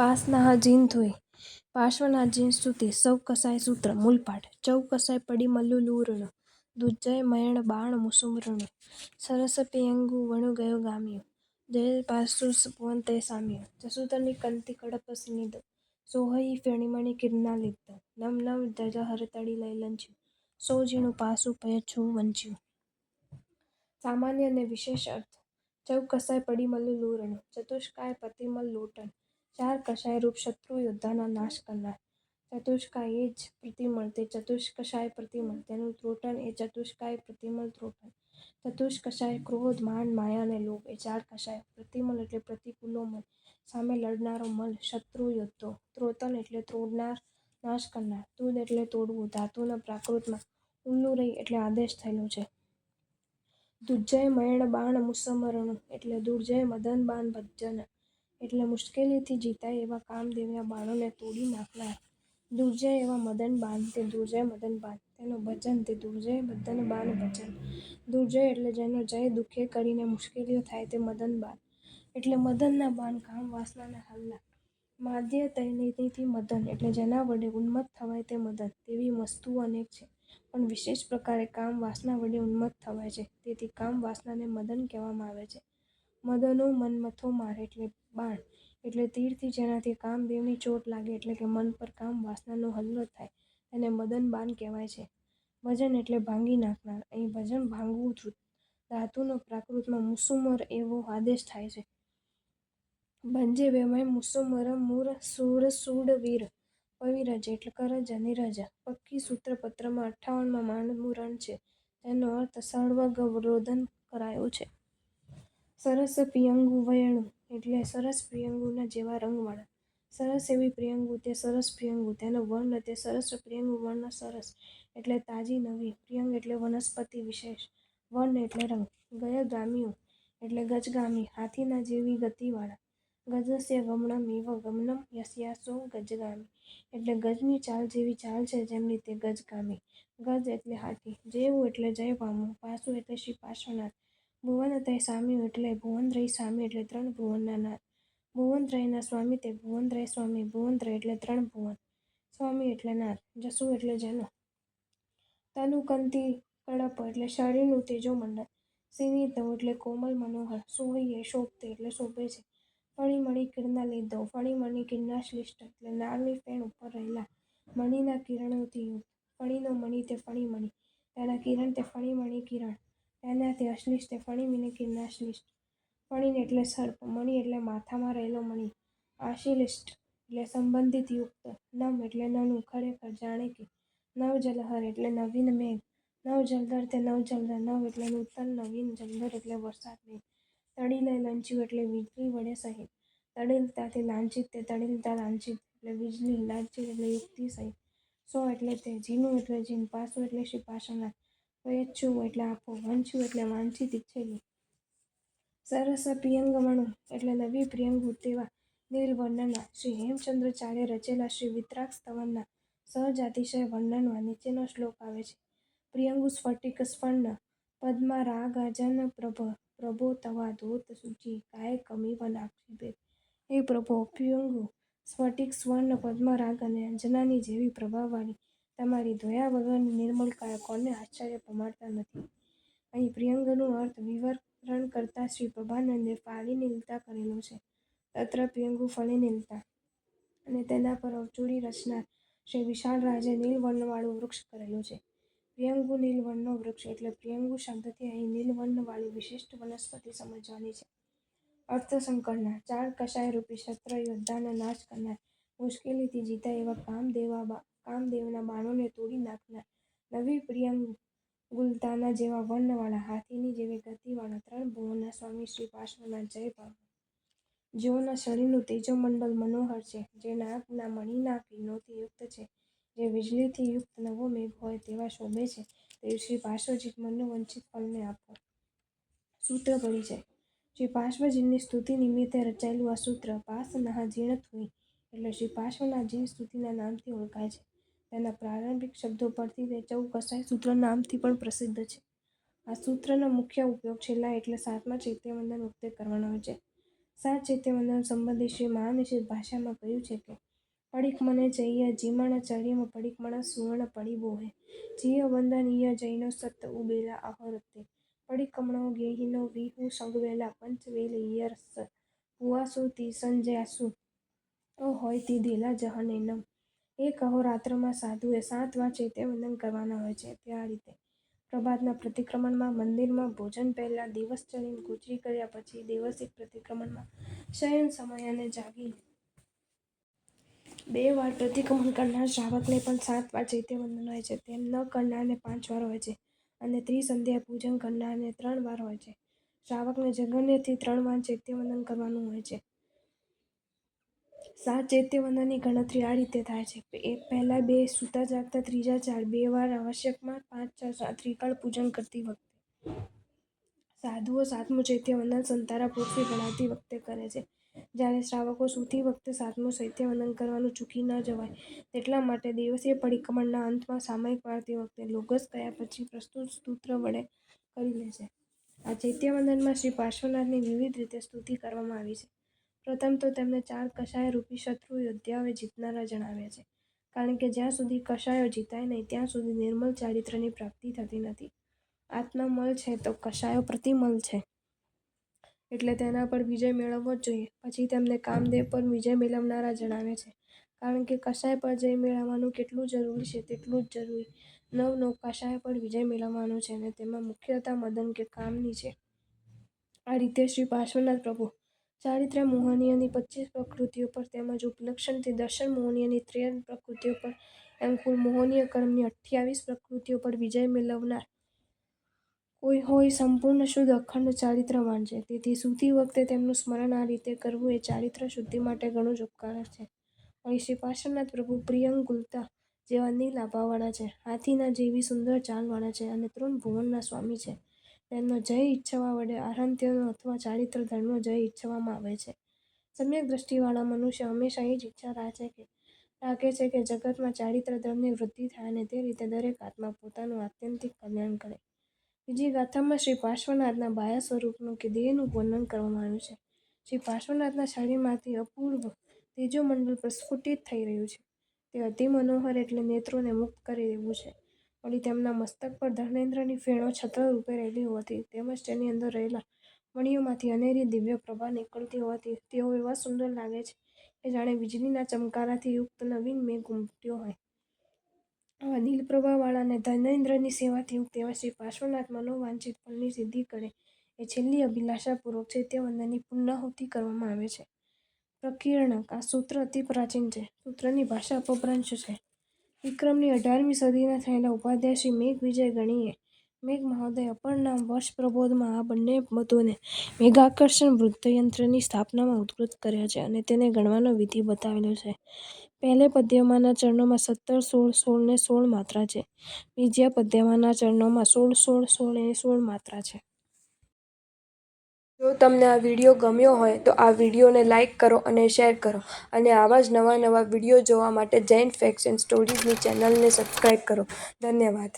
પાસનાહ જીન થુઈ પાર્શ્વનાથ જીન સ્તુતિ સૌ કસાય સૂત્ર મૂલપાઠ ચૌ કસાય પડી મલ્લુલૂરણું દુજ્જય મયણ બાણ મુસુમરણું સરસ પિયંગુ વણુ ગયો ગામ્યું જય પાસુસ પુવંતે સામ્યું જસુતરની કંતી કડપસિનિદ સોહઈ ફેણીમણી કિરનાલિદ નમ નમ જજહર તડી લઈ લંચ્યું સો જીણું પાસું પયછું વંચ્યું. સામાન્ય અને વિશેષ અર્થ. ચૌ કસાય પડી મલ્લુલૂરણું ચતુષ્કાય પતિમલ લોટન. ચાર કશાય રૂપ શત્રુ યોદ્ધાના નાશ કરનાર. ચતુષ્કાય એ જ પ્રતિમળ તે ચતુષ્કશાય પ્રતિમળ તેનું ત્રોટન એ ચતુષ્કાય પ્રતિમળ ત્રોટન. ચતુષ્કશાય ક્રોધ માન માયા અને લોભ એ ચાર કશાય. પ્રતિમલ એટલે પ્રતિકૂલો મલ સામે લડનારો મલ શત્રુ યોદ્ધો. ત્રોતન એટલે તોડનાર નાશ કરનાર. તુદ એટલે તોડવું ધાતુના પ્રાકૃતમાં ઉલ્લુરઈ એટલે આદેશ થયેલો છે. દુજ્જય મયણ બાણ મુસમરણું એટલે દુર્જય મદન બાણ ભજ્જન એટલે મુશ્કેલીથી જીતાય એવા કામદેવના બાણોને તોડી નાખનાર. દુર્જય એવા મદન બાણ તે દુર્જય મદન બાણ તેનો ભજન તે દુર્જય મદન બાણ ભજન. દુર્જય એટલે જેનો જય દુઃખે કરીને મુશ્કેલીઓ થાય તે મદન બાણ એટલે મદનના બાણ કામ વાસનાના હલ્લા. માધ્ય તૈનિથી મદન એટલે જેના વડે ઉન્મત્ત થવાય તે મદન. તેવી વસ્તુઓ અનેક છે પણ વિશેષ પ્રકારે કામ વાસના વડે ઉન્મત્ત થવાય છે તેથી કામ વાસનાને મદન કહેવામાં આવે છે. મદનો મન્મથો માર એટલે બાણ એટલે તીરથી જેનાથી કામદેવની ચોટ લાગે એટલે કે મન પર કામ વાસનાનો હલ્લો થાય તેને મદન બાણ કહેવાય છે. ભજન એટલે ભાંગી નાખનાર. અહીં ભજન ભાંગવું ધાતુનો પ્રાકૃતમાં મુસુમર એવો આદેશ થાય છે. ભંજે વેમય મુસુમરમ મૂર શૂરસૂડ વીર પવિરજ એટલે કરજ નીરજ. પક્કી સૂત્રપત્રમાં 58માં માંડનું રણ છે જેનો અર્થ સર્વગરોધન કરાયો છે. સરસ પિયંગુ વયણું એટલે સરસ પ્રિયંગુના જેવા રંગવાળા. સરસ એવી પ્રિયંગુ તે સરસ પ્રિયંગુ તેનો વર્ણ તે સરસ પ્રિયંગુ વર્ણ સરસ એટલે તાજી નવી. પ્રિયંગ એટલે વનસ્પતિ વિશેષ. વર્ણ એટલે રંગ. ગયગામ્યું એટલે ગજગામી હાથીના જેવી ગતિવાળા. ગજસ્ય ગમનમ્ ઇવ ગમનમ્ યસ્યાસો ગજગામી એટલે ગજની ચાલ જેવી ચાલ છે જેમની તે ગજગામી. ગજ એટલે હાથી. જેવું એટલે જય પામવું. પાસુ એટલે શ્રી પાર્શ્વનાથ. ભુવનતય સામ્યું એટલે ભુવનત્રયી સામ્યું એટલે ત્રણ ભુવનના નાથ. ભુવનત્રયના સ્વામી તે ભુવનત્રય સ્વામી. ભુવનત્રય એટલે ત્રણ ભુવન. સ્વામી એટલે નાથ. જસુ એટલે જેનો. તનુકંતી કડપ એટલે શરીરનું તેજોમંડળ. સિનિધૌ એટલે કોમલ મનોહર. સોહઈ એ શોભતે એટલે શોભે છે. ફણીમણી કિરણાલિધૌ ફણીમણી કિરણાશ્લિષ્ટ એટલે નાગની ફેણ ઉપર રહેલા મણિના કિરણોથી યુક્ત. ફણીનો મણિ તે ફણીમણી તેના કિરણ તે ફણીમણી કિરણ તેના તે અશ્લિષ્ટ તે ફણીમણી કિરણાશ્લિષ્ટ. ફણીન એટલે સર્પ. મણિ એટલે માથામાં રહેલો મણિ. આશ્લિષ્ટ એટલે સંબંધિત યુક્ત. નમ એટલે નનું ખરેખર જાણે કે. નવજલહર એટલે નવીન મેઘ. નવજલધર તે નવજલધર નવ એટલે નૂતન નવીન જલધર એટલે વરસાદ મેઘ. તડી લઈ લંચ્યું એટલે વીજળી વડે સહિત. તડિલતાથી લાંછિત તે તડિલતા લાંછિત એટલે વીજળી લાંછિત એટલે યુક્તિ સહિત. સો એટલે તે. જીનું એટલે જીન. પાસું એટલે શ્રી પાર્શ્વનાથ. પયચ્છું એટલે આપો. વંચ્યું એટલે વાંછિત ઇચ્છેલું. સરસ પિયંગવણું એટલે નવી પ્રિયંગુ તેવા નીલવર્ણના. શ્રી હેમચંદ્રાચાર્ય રચેલા શ્રી વિતરાગ સ્તવનના સહજાતિશય વર્ણનમાં નીચેનો શ્લોક આવે છે. પ્રિયંગુ સ્ફટિક સ્ફર્ણ પદ્મરાગાજન પ્રભો તવા ધોત સૂચિ કાયકમિવ નાક્ષિભેદ. હે પ્રભો, પ્રિયંગુ સ્ફટિક સ્વર્ણ પદ્મરાગ અને અંજનાની જેવી પ્રભાવાળી તમારી ધોયા વગરની નિર્મળ કાયા કોને આશ્ચર્ય પમાડતા નથી. અહીં પ્રિયંગનો અર્થ વિવરણ કરતા શ્રી પ્રભાનંદે ફાલિનીલતા કરેલો છે. તત્ર પ્રિયંગુ ફલિનીલતા અને તેના પર અવચૂડી રચનાર શ્રી વિશાળરાજે નીલવર્ણવાળું વૃક્ષ કરેલું છે. પ્રિયંગુ નીલવર્ણનો વૃક્ષ એટલે પ્રિયંગુ શબ્દથી અહીં નીલવર્ણવાળી વિશિષ્ટ વનસ્પતિ સમજવાની છે. અર્થસંકલના. ચાર કશાયરૂપી ક્ષત્ર યોદ્ધાના નાશ કરનાર. મુશ્કેલીથી જીતાય એવા કામદેવના બાણોને તોડી નાખનાર. નવી પ્રિયંગુલતાના જેવા વર્ણવાળા હાથીની જેવી ગતિવાળા ત્રણ ભુવનના સ્વામી શ્રી પાર્શ્વનાથ જય પામો. જેઓના શરીરનું તેજોમંડલ મનોહર છે. જે નાગના મણિના કિરણોથી યુક્ત છે. જે વીજળીથી યુક્ત નવો મેઘ હોય તેવા શોભે છે. તેવી શ્રી પાર્શ્વજીત મનોવંચિત ફળને આપો. સૂત્ર પરિચય. શ્રી પાર્શ્વજીતની સ્તુતિ નિમિત્તે રચાયેલું આ સૂત્ર પાસનાહ જીણ થુઈ એટલે શ્રી પાર્શ્વનાથ જીન સ્તુતિના નામથી ઓળખાય છે. તેના પ્રારંભિક શબ્દો પરથી તે ચૌ કસાય સૂત્ર નામથી પણ પ્રસિદ્ધ છે. આ સૂત્રનો મુખ્ય ઉપયોગ છેલ્લા એટલે સાતમા ચૈત્યવંદન વખતે કરવાનો હોય છે. સાત ચૈત્યવંદન સંબંધી શ્રી મહાનિષેધ ભાષામાં કહ્યું છે કે પડીક મને ચૈય જીમણ ચરિમ પડીકમણ સુવર્ણ પડીબો હે જીય વંદનીય જૈનો સત ઉબેલા આહરતે પડીકમણો ગેહિનો વિહુ સંગવેલા પંચવેલ ઈયરસ પુઆસુ તી સંજ્યાસુ હોય તી ધેલા જહનેનમ. એક અહોરાત્રમાં સાધુએ 7 વાર ચૈત્યવંદન કરવાના હોય છે. તે આ રીતે: પ્રભાતના પ્રતિક્રમણમાં, મંદિરમાં ભોજન પહેલાં, દિવસચર્યમ ગોચરી કર્યા પછી, દેવસિક પ્રતિક્રમણમાં, શયન સમય અને જાગીને. 2 વાર પ્રતિક્રમણ કરનાર શ્રાવકને પણ 7 વાર ચૈત્યવંદન હોય છે. તેમ ન કરનારને 5 વાર હોય છે અને ત્રિસંધ્યા પૂજન કરનારને 3 વાર હોય છે. શ્રાવકને જગન્યથી 3 વાર ચૈત્યવંદન કરવાનું હોય છે. 7 ચૈત્યવંદનની ગણતરી આ રીતે થાય છે: પહેલા 2 સૂતા જાગતા, ત્રીજા 4, 2 વાર આવશ્યકમાં, 5, 6 ત્રિકાળ પૂજન કરતી વખતે. સાધુઓ 7મું ચૈત્યવંદન સંતારા પૃથ્વી ભણાવતી વખતે કરે છે. જ્યારે શ્રાવકો સૂતી વખતે 7મું ચૈત્યવંદન કરવાનું ચૂકી ન જવાય તેટલા માટે દિવસીય પરિક્રમણના અંતમાં સામયિક વાળતી વખતે લોગસ ગયા પછી પ્રસ્તુત સ્તોત્ર વડે કરી લે છે. આ ચૈત્યવંદનમાં શ્રી પાર્શ્વનાથની વિવિધ રીતે સ્તુતિ કરવામાં આવી છે. પ્રથમ તો તેમને 4 કષાયરૂપી શત્રુ યોદ્ધાઓએ જીતનારા જણાવ્યા છે. કારણ કે જ્યાં સુધી કષાયો જીતાય નહીં ત્યાં સુધી નિર્મલ ચારિત્ર્યની પ્રાપ્તિ થતી નથી. આત્મા મલ છે તો કષાયો પ્રતિમલ છે એટલે તેના પર વિજય મેળવવો જ જોઈએ. પછી તેમને કામદેવ પર વિજય મેળવનારા જણાવે છે. કારણ કે કષાય પર જય મેળવવાનું કેટલું જરૂરી છે તેટલું જ જરૂરી 9 કષાય પર વિજય મેળવવાનો છે અને તેમાં મુખ્યતઃ મદન કે કામની છે. આ રીતે શ્રી પાર્શ્વનાથ પ્રભુ ચારિત્ર્ય મોહનીયની 25 પ્રકૃતિઓ પર તેમજ ઉપલક્ષણથી દર્શન મોહનીયની 13 પ્રકૃતિઓ પર એમ કુલ મોહનીય કર્મની 28 પ્રકૃતિઓ પર વિજય મેળવનાર કોઈ હોય સંપૂર્ણ શુદ્ધ અખંડ ચારિત્ર્યવાન છે. તેથી સૂતી વખતે તેમનું સ્મરણ આ રીતે કરવું એ ચારિત્ર્ય શુદ્ધિ માટે ઘણું જ ઉપકારક છે. વળી શ્રી પાર્શ્વનાથ પ્રભુ પ્રિયંગુલતા જેવા નીલ આભાવાળા છે, હાથીના જેવી સુંદર ચાલવાળા છે અને તૃણભુવનના સ્વામી છે. તેમનો જય ઈચ્છવા વડે આરાધ્યનો અથવા ચારિત્ર્ય ધર્મનો જય ઈચ્છવામાં આવે છે. સમ્યક દ્રષ્ટિવાળા મનુષ્ય હંમેશા એ જ ઈચ્છા રાખે છે કે જગતમાં ચારિત્ર્ય ધર્મની વૃદ્ધિ થાય અને તે રીતે દરેક આત્મા પોતાનું આત્યંતિક કલ્યાણ કરે. બીજી ગાથામાં શ્રી પાર્શ્વનાથના બાહ્ય સ્વરૂપનું કે દેહનું વર્ણન કરવામાં આવ્યું છે. શ્રી પાર્શ્વનાથના શરીરમાંથી અપૂર્વ તેજોમંડળ પ્રસ્ફુટિત થઈ રહ્યું છે. તે અતિ મનોહર એટલે નેત્રોને મુગ્ધ કરે એવું છે. વળી તેમના મસ્તક પર ધર્મેન્દ્રની ફેણો છત્ર રૂપે રહેલી હોવાથી તેમજ તેની અંદર રહેલા મણીઓમાંથી અનેરી દિવ્ય પ્રભા નીકળતી હોવાથી તેઓ એવા સુંદર લાગે છે કે જાણે વીજળીના ચમકારાથી યુક્ત નવીન મેઘ ઉમટ્યો હોય. આવા નીલપ્રભાવાળા અને ધર્મેન્દ્રની સેવાથી યુક્ત એવા શ્રી પાર્શ્વનાથ મનોવાંછિત ફળની સિદ્ધિ કરે એ છેલ્લી અભિલાષાપૂર્વક ચૈત્યવંદનની પૂર્ણાહુતિ કરવામાં આવે છે. પ્રકીર્ણક: આ સૂત્ર અતિ પ્રાચીન છે. સૂત્રની ભાષા અપભ્રંશ છે. વિક્રમની 18મી સદીના થયેલા ઉપાધ્યાય શ્રી મેઘવિજય ગણીએ મેઘ મહોદય અપરનામ વર્ષપ્રબોધમાં આ બંને પદોને મેઘાકર્ષણ વૃત્તયંત્રની સ્થાપનામાં ઉદ્ધૃત કર્યા છે અને તેને ગણવાનો વિધિ બતાવેલો છે. પહેલે પદ્યમાંના ચરણોમાં 17, 16, 16 ને 16 માત્રા છે. બીજા પદ્યમાંના ચરણોમાં 16, 16, 16 એ 16 માત્રા છે. જો તમને આ વિડીયો ગમ્યો હોય તો આ વિડીયોને લાઇક કરો અને શેર કરો અને આવા જ નવા વિડીયો જોવા માટે જૈન ફેક્ટ્સ એન્ડ સ્ટોરીઝની ચેનલને સબસ્ક્રાઈબ કરો. ધન્યવાદ.